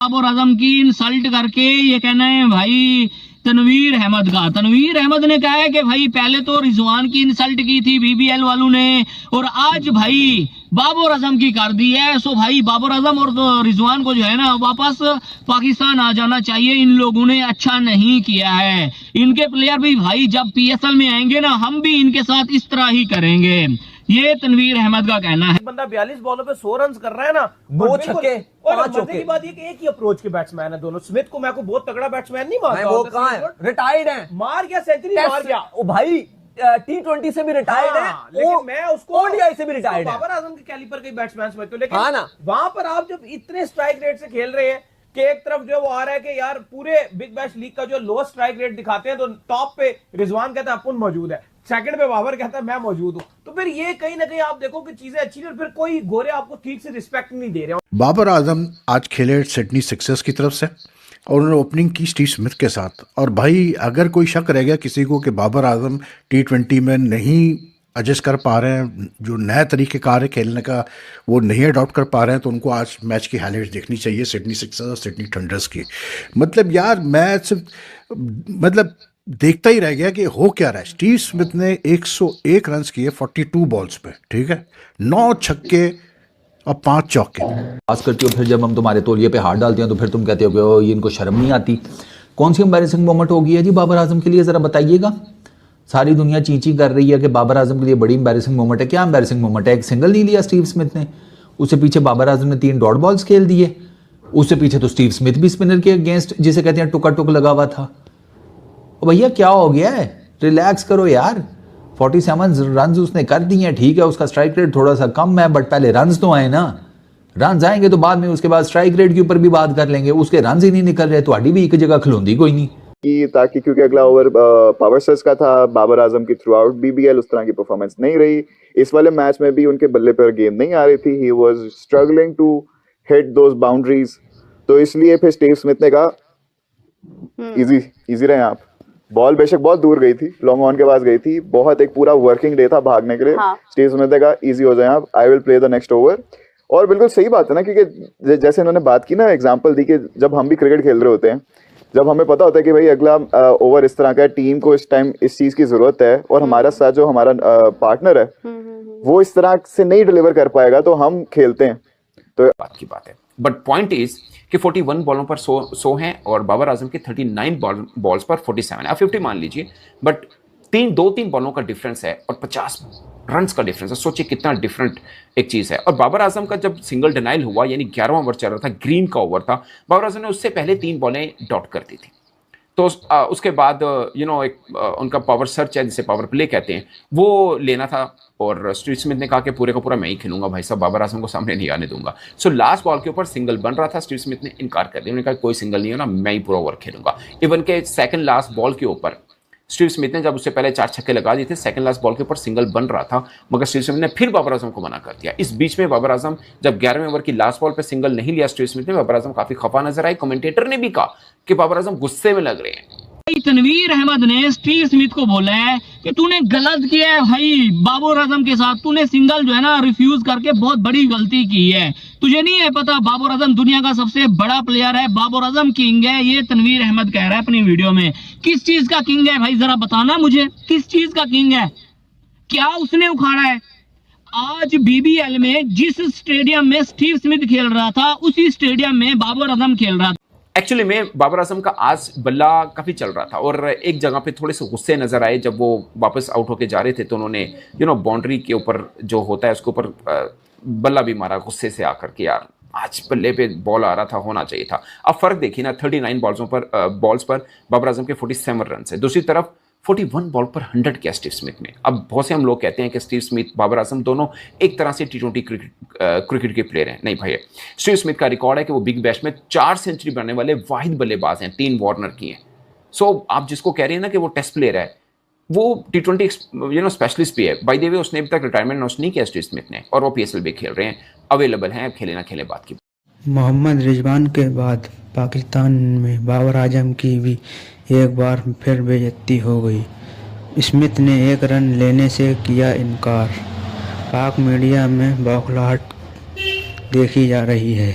बाबर आजम की इंसल्ट करके ये कहना है भाई तनवीर अहमद का। तनवीर अहमद ने कहा है कि भाई पहले तो रिजवान की इंसल्ट की थी बीबीएल वालों ने और आज भाई बाबर आजम की कर दी है। सो भाई बाबर आजम और तो रिजवान को जो है ना वापस पाकिस्तान आ जाना चाहिए। इन लोगों ने अच्छा नहीं किया है। इनके प्लेयर भी भाई जब पीएसएल में आएंगे ना हम भी इनके साथ इस तरह ही करेंगे। ये तनवीर अहमद का कहना है। बंदा 42 बॉलों पे 100 रन कर रहा है ना, 2 छक्के 5 चौके की बात ये कि एक ही अप्रोच के बैट्समैन है दोनों। स्मिथ को मैं को बहुत तगड़ा बैट्समैन नहीं मानता। वो कहां है? रिटायर्ड है, मार गया सेंचुरी मार गया। ओ भाई T20 से भी रिटायर्ड है, लेकिन मैं उसको ओडीआई से भी रिटायर्ड है। बाबर आजम के कैलिबर के बैट्समैन समझते हो, लेकिन वहां पर आप जब इतने स्ट्राइक रेट से खेल रहे हैं कि एक तरफ जो वो आ रहा है कि यार पूरे बिग बैश लीग का जो लोएस्ट स्ट्राइक रेट दिखाते हैं तो टॉप पे रिजवान कहता है अपन मौजूद है, सेकंड पे बाबर कहता है मैं मौजूद हूं। तो फिर ये कहीं ना कहीं आप देखो कि चीजें अच्छी नहीं और फिर कोई गोरे आपको ठीक से रिस्पेक्ट नहीं दे रहे। बाबर आजम आज खेले सिडनी सिक्सर्स की तरफ से और उन्होंने ओपनिंग की स्टीव स्मिथ के साथ। और भाई अगर कोई शक रह गया किसी को कि बाबर आजम T20 में नहीं एडजस्ट कर पा रहे हैं, जो नया तरीक़ेकार है खेलने का वो नहीं अडॉप्ट कर पा रहे हैं, तो उनको आज मैच की हाइलाइट्स देखनी चाहिए सिडनी सिक्सर्स और सिडनी थंडर्स की। मतलब यार मैं सिर्फ मतलब देखता ही रह गया कि हो क्या रहा है। स्टीव स्मिथ ने 101 रन किए 42 बॉल्स पे, ठीक है, 9 छक्के और 5 चौके। बात करती हो फिर जब हम तुम्हारे तौलिए पे हाथ डालते हैं तो फिर तुम कहते हो कि ये इनको शर्म नहीं आती। कौन सी एम्बैरेसिंग मोमेंट हो गई है जी बाबर आजम के लिए, ज़रा बताइएगा। सारी दुनिया चींची कर रही है कि बाबर आजम के लिए बड़ी एम्बैरेसिंग मोमेंट है। क्या एम्बैरेसिंग मोमेंट है? एक सिंगल नहीं लिया स्टीव स्मिथ ने, उससे पीछे बाबर आजम ने 3 डॉट बॉल्स खेल दिए, उससे पीछे तो स्टीव स्मिथ भी स्पिनर के अगेंस्ट जिसे कहते हैं टुका टुक लगा हुआ था। भैया क्या हो गया है, रिलैक्स करो यार। 47 रन उसने कर दिए हैं, ठीक है उसका स्ट्राइक रेट थोड़ा सा कम है बट पहले रन तो आए ना। रन आएंगे तो बाद में उसके बाद स्ट्राइक रेट के ऊपर भी बात कर लेंगे। उसके रन ही नहीं निकल रहे तो आड़ी भी एक जगह खिलौंदी कोई नहीं कि ताकि क्योंकि अगला ओवर पावर सर्च का था, बाबर आजम की थ्रू आउट बीबीएल उस तरह की परफॉर्मेंस नहीं रही। इस वाले मैच में भी उनके बल्ले पर गेंद नहीं आ रही थी, he was struggling to hit those boundaries. तो इसलिए फिर स्टीव स्मिथ ने कहा इजी रहे आप। बॉल बेशक बहुत दूर गई थी, लॉन्ग ऑन के पास गई थी, बहुत एक पूरा वर्किंग डे था भागने के लिए। स्टीव स्मिथ ने कहा इजी हो जाए आप, I will play the next over. और बिल्कुल सही बात है ना, क्योंकि जैसे इन्होंने बात की ना, एग्जांपल दी कि जब हम भी क्रिकेट खेल रहे होते हैं, जब हमें पता होता है कि भाई अगला ओवर इस तरह का है, टीम को इस टाइम इस चीज की जरूरत है और हमारा साथ जो हमारा पार्टनर है वो इस तरह से नहीं डिलीवर कर पाएगा तो हम खेलते हैं। तो बात की बात है, बट पॉइंट इज कि 41 बॉलों पर 100 हैं और बाबर आजम के 39 बॉल्स पर 47, आप 50 मान लीजिए, बट 2-3 बॉलों का डिफरेंस है और 50 रन का डिफरेंस है। सोचिए कितना डिफरेंट एक चीज़ है। और बाबर आजम का जब सिंगल डिनाइल हुआ, यानी 11वां ओवर चल रहा था, ग्रीन का ओवर था, बाबर आजम ने उससे पहले 3 बॉलें डॉट कर दी थी। तो उसके बाद एक उनका पावर सर्च है जिसे पावर प्ले कहते हैं, वो लेना था। और स्टीव स्मिथ ने कहा कि पूरे का पूरा मैं ही खेलूंगा भाई साहब, बाबर आजम को सामने नहीं आने दूंगा। सो लास्ट बॉल के ऊपर सिंगल बन रहा था, स्टीव स्मिथ ने इनकार कर दिया, उन्होंने कहा कोई सिंगल नहीं होना, मैं ही पूरा ओवर खेलूंगा। इवन के सेकंड लास्ट बॉल के ऊपर स्टीव स्मिथ ने जब उससे पहले 4 छक्के लगा दिए थे, सेकंड लास्ट बॉल के ऊपर सिंगल बन रहा था, मगर स्टीव स्मिथ ने फिर बाबर आजम को मना कर दिया। इस बीच में बाबर आजम जब 11वें ओवर की लास्ट बॉल पे सिंगल नहीं लिया स्टीव स्मिथ ने, बाबर आजम काफी खफा नजर आए। कमेंटेटर ने भी कहा कि बाबर आजम गुस्से में लग रहे हैं। तनवीर अहमद ने स्टीव स्मिथ को बोला है कि तूने गलत किया है भाई बाबर आजम के साथ, तूने सिंगल जो है ना रिफ्यूज करके बहुत बड़ी गलती की है। तुझे नहीं है पता बाबर आजम दुनिया का सबसे बड़ा प्लेयर है, बाबर आजम किंग है। ये तनवीर अहमद कह रहा है अपनी वीडियो में। किस चीज का किंग है भाई, जरा बताना मुझे, किस चीज का किंग है? क्या उसने उखाड़ा है? आज बीबीएल में जिस स्टेडियम में स्टीव स्मिथ खेल रहा था उसी स्टेडियम में बाबर आजम खेल रहा था। एक्चुअली में बाबर आजम का आज बल्ला काफ़ी चल रहा था और एक जगह पे थोड़े से गुस्से नज़र आए जब वो वापस आउट होके जा रहे थे, तो उन्होंने बाउंड्री के ऊपर जो होता है उसके ऊपर बल्ला भी मारा गुस्से से आकर के, यार आज बल्ले पे बॉल आ रहा था, होना चाहिए था। अब फ़र्क देखिए ना, 39 बॉल्स पर बाबर आजम के 47 रन है, दूसरी तरफ 41 बॉल पर 100 किया स्टीव स्मिथ ने। अब बहुत से हम लोग कहते हैं कि स्टीव स्मिथ बाबर आजम दोनों एक तरह से T20 क्रिकेट के प्लेयर हैं। नहीं भाई, स्टीव स्मिथ का रिकॉर्ड है कि वो बिग बैश में 4 सेंचुरी बनाने वाले वाहिद बल्लेबाज हैं, 3 वार्नर की हैं। सो आप जिसको कह रहे हैं ना कि वो टेस्ट प्लेयर है, वो T20 स्पेशलिस्ट भी है। बाय द वे उसने अभी तक रिटायरमेंट अनाउंस नहीं किया स्टीव स्मिथ ने, और वो PSL भी खेल रहे हैं, अवेलेबल हैं, खेले ना खेले बात की। मोहम्मद रिजवान के बाद पाकिस्तान में बाबर आजम की भी एक बार फिर बेइज्जती हो गई। स्मिथ ने 1 रन लेने से किया इनकार। पाक मीडिया में बौखलाहट देखी जा रही है।